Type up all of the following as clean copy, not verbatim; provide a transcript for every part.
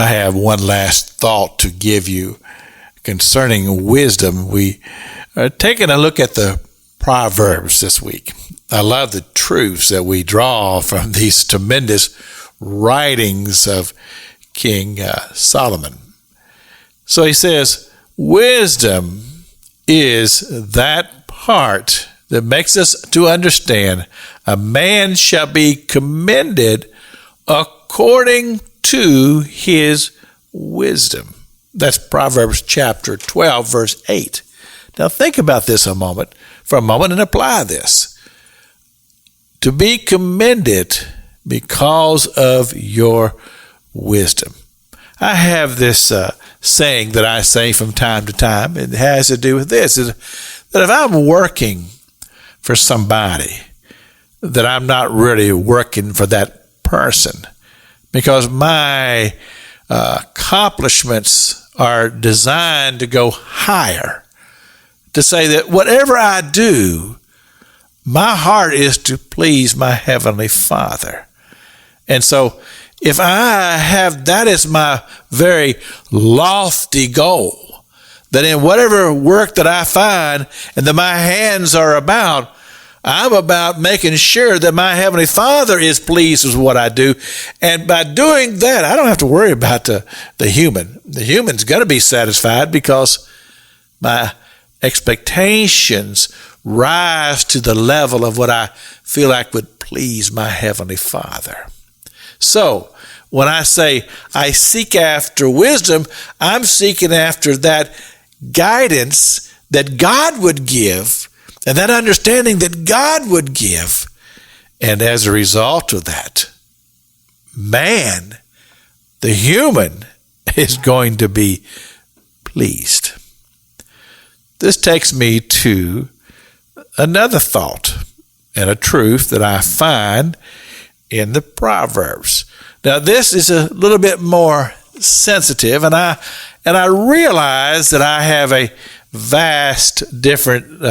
I have one last thought to give you concerning wisdom. We are taking a look at the Proverbs this week. I love the truths that we draw from these tremendous writings of King Solomon. So he says, wisdom is that part that makes us to understand a man shall be commended according to his wisdom. That's Proverbs chapter 12, verse 8. Now think about this for a moment and apply this. To be commended because of your wisdom. I have this saying that I say from time to time. It has to do with this, is that if I'm working for somebody, that I'm not really working for that person, because my accomplishments are designed to go higher, to say that whatever I do, my heart is to please my Heavenly Father. And so if I have that as my very lofty goal, that in whatever work that I find and that my hands are about, I'm about making sure that my Heavenly Father is pleased with what I do. And by doing that, I don't have to worry about the human. The human's going to be satisfied because my expectations rise to the level of what I feel like would please my Heavenly Father. So, when I say I seek after wisdom, I'm seeking after that guidance that God would give and that understanding that God would give. And as a result of that, man, the human, is going to be pleased. This takes me to another thought and a truth that I find in the Proverbs. Now, this is a little bit more sensitive, and I realize that I have a vast different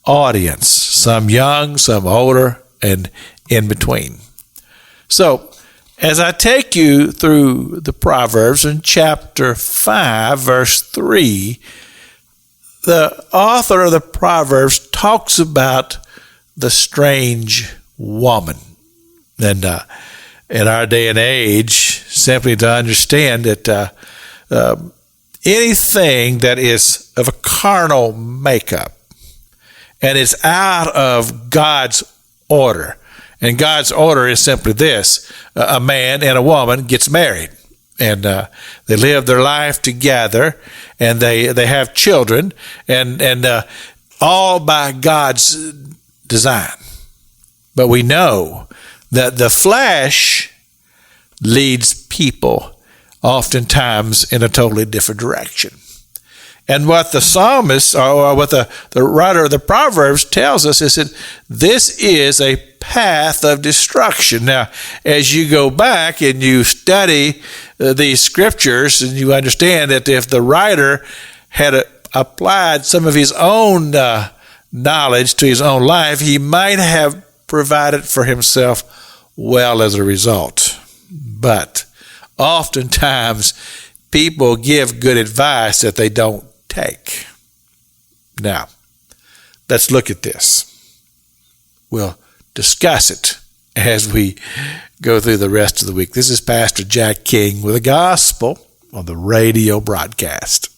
audience, some young, some older, and in between. So, as I take you through the Proverbs in chapter 5, verse 3, the author of the Proverbs talks about the strange woman. And in our day and age, simply to understand that anything that is of a carnal makeup and is out of God's order, and God's order is simply this: a man and a woman gets married, and they live their life together, and they have children, and all by God's design. But we know that the flesh leads people oftentimes in a totally different direction. And what the psalmist, or what the writer of the Proverbs tells us, is that this is a path of destruction. Now, as you go back and you study these scriptures, and you understand that if the writer had applied some of his own knowledge to his own life, he might have provided for himself well as a result. But oftentimes people give good advice that they don't take. Now, let's look at this. We'll discuss it as we go through the rest of the week. This is Pastor Jack King with the gospel on the radio broadcast.